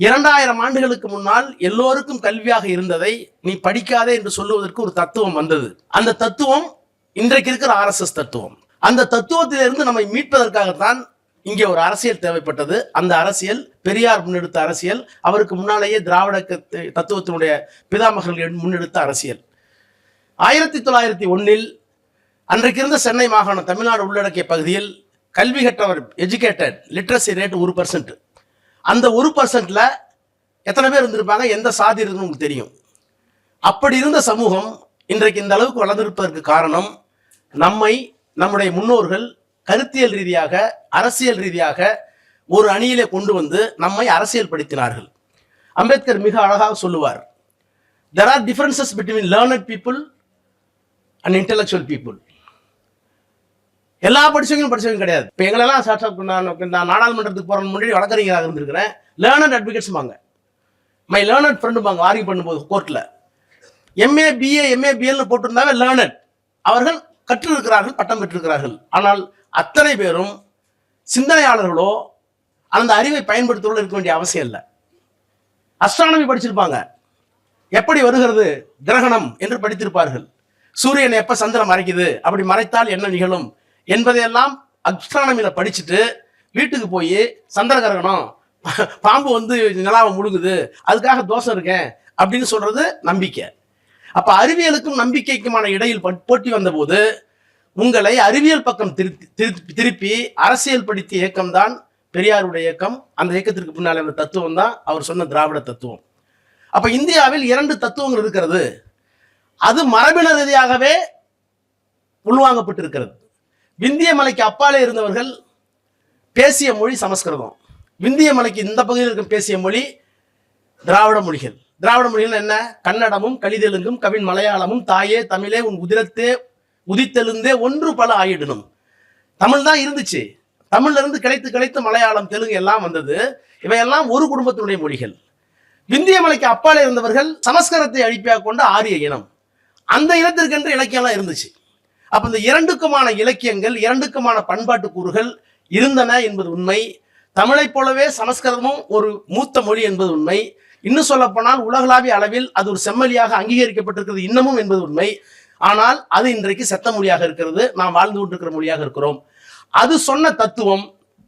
2000 ஆண்டுகளுக்கு முன்னால் எல்லோருக்கும் கல்வியாக இருந்ததை நீ படிக்காதே என்று சொல்லுவதற்கு ஒரு தத்துவம் வந்தது. அந்த தத்துவம் இன்றைக்கு இருக்கிற RSS தத்துவம். அந்த தத்துவத்திலிருந்து நம்மை மீட்பதற்காகத்தான் இங்கே ஒரு அரசியல் தேவைப்பட்டது. அந்த அரசியல் பெரியார் முன்னெடுத்த அரசியல், அவருக்கு முன்னாலேயே திராவிட தத்துவத்தினுடைய பிதாமகர்கள் முன்னெடுத்த அரசியல். 1901 அன்றைக்கு இருந்த சென்னை மாகாணம் தமிழ்நாடு உள்ளடக்கிய பகுதியில் கல்வி கற்றவர் எஜுகேட்டட் லிட்ரஸி ரேட் 1%. அந்த 1%ல எத்தனை பேர் இருந்திருப்பாங்க, எந்த சாதி இருக்குன்னு உங்களுக்கு தெரியும். அப்படி இருந்த சமூகம் இன்றைக்கு இந்த அளவுக்கு வளர்ந்திருப்பதற்கு காரணம் நம்முடைய முன்னோர்கள் கருத்தியல் ரீதியாக அரசியல் ரீதியாக ஒரு அணியிலே கொண்டு வந்து நம்மை அரசியல் படுத்தினார்கள். அம்பேத்கர் மிக அழகாக சொல்லுவார், there are differences between learned people and intellectual people. எல்லா படிச்சவங்க கிடையாது. இப்போ எங்களெல்லாம் நான் நாடாளுமன்றத்துக்கு போகிற முன்னாடி வழக்கறிஞராக இருந்திருக்கிறேன். லேர்னட் அட்வொகேட்ஸ்பாங்க, மை லேர்னட் ஃப்ரெண்டுபாங்க. ஆர்கியூ பண்ணும்போது கோர்ட்டில் MA BA MA BLன்னு போட்டிருந்தாவே லேர்னட், அவர்கள் கற்றிருக்கிறார்கள், பட்டம் பெற்றிருக்கிறார்கள். ஆனால் அத்தனை பேரும் சிந்தனையாளர்களோ அந்த அறிவை பயன்படுத்துவதோ இருக்க வேண்டிய அவசியம் இல்லை. அஸ்ட்ரானமி படிச்சிருப்பாங்க, எப்படி வருகிறது கிரகணம் என்று படித்திருப்பார்கள். சூரியன் எப்ப சந்திரன் மறைக்குது, அப்படி மறைத்தால் என்ன நிகழும் என்பதையெல்லாம் அஸ்ட்ரானமியில படிச்சுட்டு வீட்டுக்கு போய் சந்திர கிரகணம், பாம்பு வந்து நிலாவை முழுகுது, அதுக்காக தோஷம் இருக்கேன் அப்படின்னு சொல்றது நம்பிக்கை. அப்ப அறிவியலுக்கும் நம்பிக்கைக்குமான இடையில் போட்டி வந்த போது உங்களை அறிவியல் பக்கம் திருப்பி அரசியல் படித்த இயக்கம் தான் பெரியாருடைய இயக்கம். அந்த இயக்கத்திற்கு பின்னால் அந்த தத்துவம் தான் அவர் சொன்ன திராவிட தத்துவம். அப்ப இந்தியாவில் 2 தத்துவங்கள் இருக்கிறது. அது மரபின ரீதியாகவே உள்வாங்கப்பட்டிருக்கிறது. விந்திய மலைக்கு அப்பாலே இருந்தவர்கள் பேசிய மொழி சமஸ்கிருதம். விந்திய மலைக்கு இந்த பகுதியில் இருக்கும் பேசிய மொழி திராவிட மொழிகள். திராவிட மொழிகள் என்ன? கன்னடமும் கலிதெலுங்கும் கவின் மலையாளமும் தாயே தமிழே உன் உதிரத்தே உதித்தெழுந்தே ஒன்று பல ஆயிடணும். தமிழ் தான் இருந்துச்சு. தமிழ்ல இருந்து கிடைத்து மலையாளம் தெலுங்கு எல்லாம் வந்தது. இவையெல்லாம் ஒரு குடும்பத்தினுடைய மொழிகள். விந்திய மலைக்கு அப்பாலே இருந்தவர்கள் சமஸ்கிருதத்தை அடிப்படையாக கொண்ட ஆரிய இனம். அந்த இனத்திற்கென்று இலக்கியம்லாம் இருந்துச்சு. அப்ப இந்த 2க்குமான இலக்கியங்கள், 2க்குமான பண்பாட்டு கூறுகள் இருந்தன என்பது உண்மை. தமிழை போலவே சமஸ்கிருதமும் ஒரு மூத்த மொழி என்பது உண்மை. இன்னும் சொல்ல போனால் உலகளாவிய அளவில் அது ஒரு செம்மொழியாக அங்கீகரிக்கப்பட்டிருக்கிறது இன்னமும் என்பது உண்மை. ஆனால் அது இன்றைக்கு செத்த மொழியாக இருக்கிறது. நாம் வாழ்ந்து கொண்டிருக்கிற மொழியாக இருக்கிறோம். அது சொன்ன தத்துவம்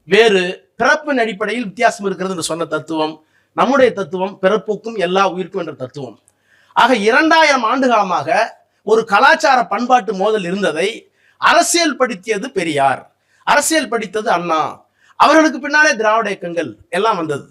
வேறு, பிறப்பின் அடிப்படையில் வித்தியாசம் இருக்கிறது என்று சொன்ன தத்துவம். நம்முடைய தத்துவம் பிறப்புக்கும் எல்லா உயிர்க்கும் என்ற தத்துவம். ஆக 2000 ஆண்டு காலமாக ஒரு கலாச்சார பண்பாட்டு மோதல் இருந்ததை அரசியல் படுத்தியது பெரியார், அரசியல் படித்தது அண்ணா, அவர்களுக்கு பின்னாலே திராவிட இயக்கங்கள் எல்லாம் வந்தது.